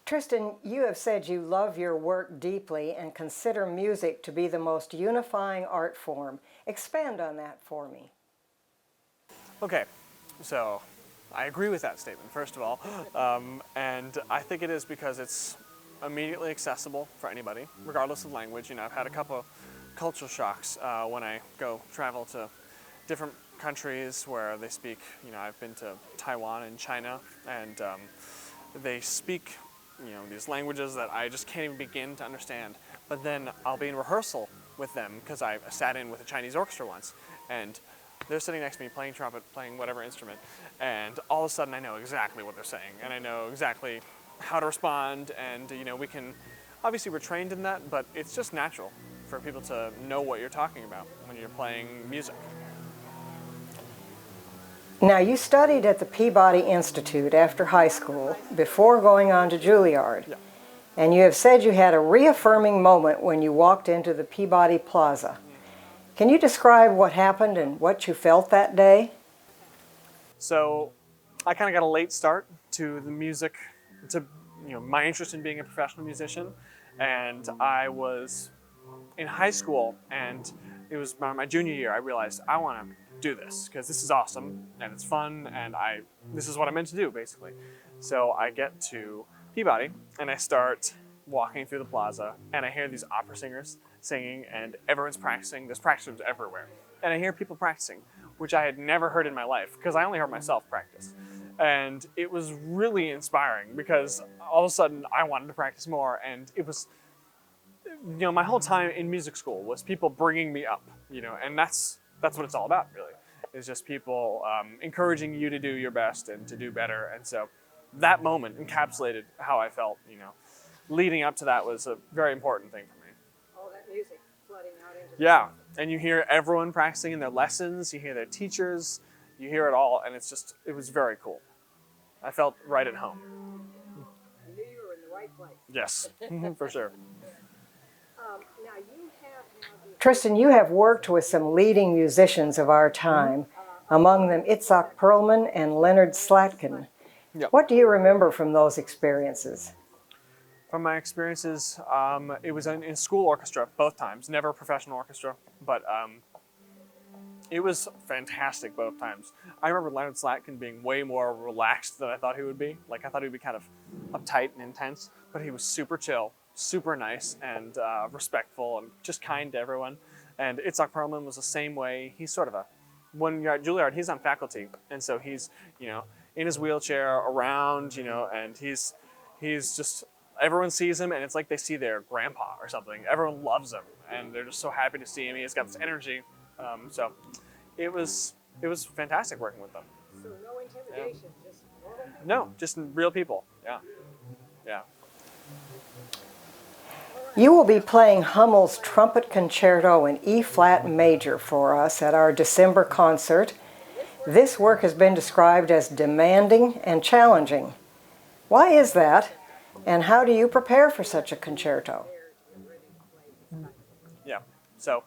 Tristan, you have said you love your work deeply and consider music to be the most unifying art form. Expand on that for me. Okay, so I agree with that statement, first of all, and I think it is because it's immediately accessible for anybody, regardless of language. You know, I've had a couple cultural shocks when I go travel to different countries where they speak, you know, I've been to Taiwan and China, and they speak, you know, these languages that I just can't even begin to understand. But then I'll be in rehearsal with them because I sat in with a Chinese orchestra once, and they're sitting next to me playing trumpet, playing whatever instrument, and all of a sudden I know exactly what they're saying, and I know exactly how to respond, and you know, we can, obviously we're trained in that, but it's just natural for people to know what you're talking about when you're playing music. Now, you studied at the Peabody Institute after high school before going on to Juilliard. Yeah. And you have said you had a reaffirming moment when you walked into the Peabody Plaza. Can you describe what happened and what you felt that day? So I kind of got a late start to the music, to my interest in being a professional musician, and I was in high school, and it was my junior year. I realized I want to do this because this is awesome and it's fun, and this is what I'm meant to do, basically. So I get to Peabody and I start walking through the plaza, and I hear these opera singers singing, and everyone's practicing. There's practice rooms everywhere, and I hear people practicing, which I had never heard in my life because I only heard myself practice. And it was really inspiring because all of a sudden I wanted to practice more, and it was, my whole time in music school was people bringing me up, and that's what it's all about, really. It's just people encouraging you to do your best and to do better. And so that moment encapsulated how I felt, leading up to that was a very important thing for me. All that music flooding out into Yeah, and you hear everyone practicing in their lessons, you hear their teachers, you hear it all, and it was very cool. I felt right at home. You knew you were in the right place. Yes, for sure. Tristan, you have worked with some leading musicians of our time, among them Itzhak Perlman and Leonard Slatkin. Yep. What do you remember from those experiences? From my experiences, it was in school orchestra both times, never a professional orchestra, but it was fantastic both times. I remember Leonard Slatkin being way more relaxed than I thought he would be. Like, I thought he would be kind of uptight and intense, but he was super chill, super nice, and respectful, and just kind to everyone. And Itzhak Perlman was the same way. He's sort of when you're at Juilliard, he's on faculty, and so he's, in his wheelchair around, and he's just, everyone sees him, and it's like they see their grandpa or something. Everyone loves him, and they're just so happy to see him. He's got this energy. So it was fantastic working with them. So no intimidation, just no, just real people. Yeah. You will be playing Hummel's Trumpet Concerto in E-flat major for us at our December concert. This work has been described as demanding and challenging. Why is that, and how do you prepare for such a concerto? Yeah, so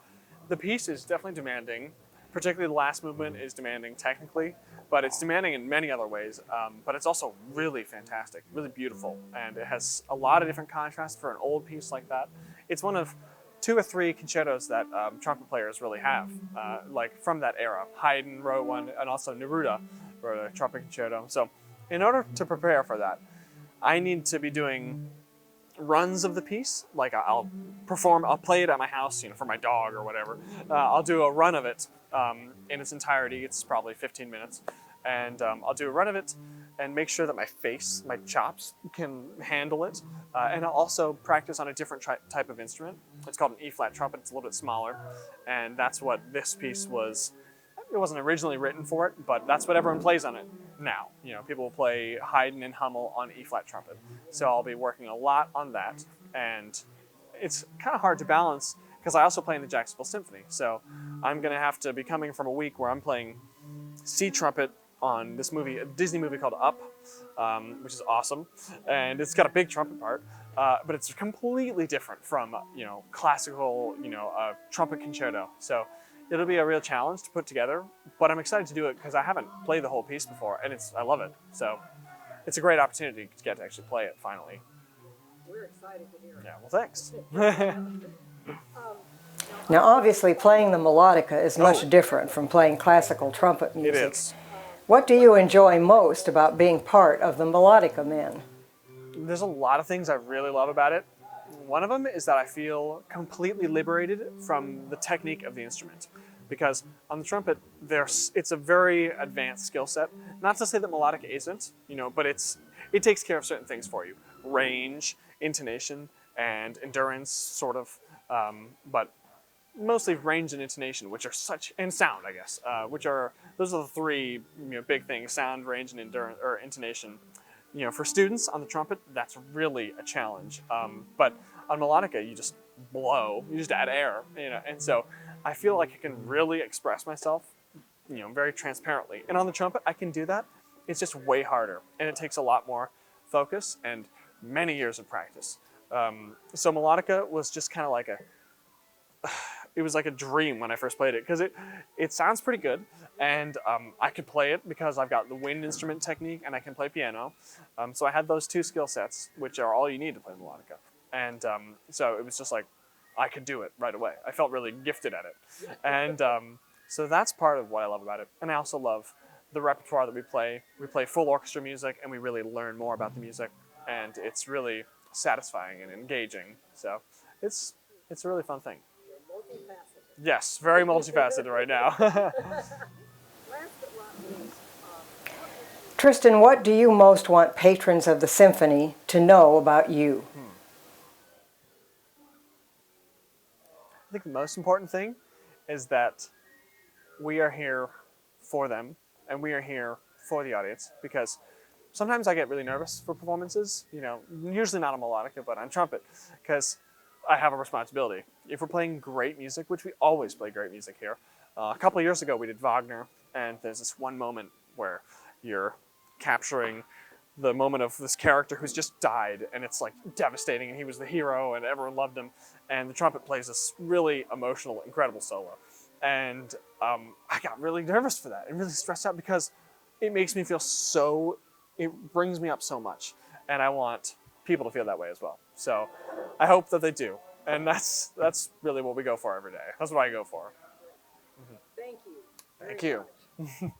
the piece is definitely demanding. Particularly the last movement is demanding technically, but it's demanding in many other ways. But it's also really fantastic, really beautiful, and it has a lot of different contrasts for an old piece like that. It's one of 2 or 3 concertos that trumpet players really have, like from that era. Haydn wrote one, and also Neruda wrote a trumpet concerto. So in order to prepare for that, I need to be doing runs of the piece. Like I'll play it at my house, for my dog or whatever. I'll do a run of it in its entirety. It's probably 15 minutes. And I'll do a run of it and make sure that my face, my chops can handle it. And I'll also practice on a different type of instrument. It's called an E-flat trumpet. It's a little bit smaller. And that's what this piece was. It wasn't originally written for it, but that's what everyone plays on it now. People will play Haydn and Hummel on E-flat trumpet. So I'll be working a lot on that. And it's kind of hard to balance because I also play in the Jacksonville Symphony. So I'm going to have to be coming from a week where I'm playing C trumpet on this movie, a Disney movie called Up, which is awesome. And it's got a big trumpet part, but it's completely different from, classical, trumpet concerto. So it'll be a real challenge to put together, but I'm excited to do it because I haven't played the whole piece before, and I love it. So it's a great opportunity to get to actually play it finally. we're excited to hear it. Yeah, well, thanks. Now, obviously, playing the melodica is much Oh. different from playing classical trumpet music. It is. What do you enjoy most about being part of the melodica men? There's a lot of things I really love about it. One of them is that I feel completely liberated from the technique of the instrument. Because on the trumpet, it's a very advanced skill set. Not to say that melodica isn't, but it takes care of certain things for you. Range, intonation, and endurance, sort of. But mostly range and intonation, which are and sound, I guess, those are the three big things: sound, range, and endurance or intonation. For students on the trumpet, that's really a challenge. But on melodica, you just blow, you just add air, and so I feel like I can really express myself, very transparently. And on the trumpet, I can do that. It's just way harder, and it takes a lot more focus and many years of practice. So melodica was just kind of like it was like a dream when I first played it, because it sounds pretty good, and I could play it because I've got the wind instrument technique and I can play piano. So I had those two skill sets, which are all you need to play melodica. And so it was just like, I could do it right away. I felt really gifted at it. And so that's part of what I love about it. And I also love the repertoire that we play. We play full orchestra music, and we really learn more about the music. And it's really satisfying and engaging. So it's a really fun thing. Yes, very multifaceted right now. Tristan, what do you most want patrons of the symphony to know about you? I think the most important thing is that we are here for them, and we are here for the audience, because sometimes I get really nervous for performances, usually not on melodica, but on trumpet, because I have a responsibility. If we're playing great music, which we always play great music here, a couple of years ago we did Wagner, and there's this one moment where you're capturing the moment of this character who's just died, and it's like devastating, and he was the hero and everyone loved him, and the trumpet plays this really emotional, incredible solo. And I got really nervous for that and really stressed out, because it makes me feel it brings me up so much, and I want people to feel that way as well. So I hope that they do, and that's really what we go for every day. That's what I go for. Thank you. Thank you.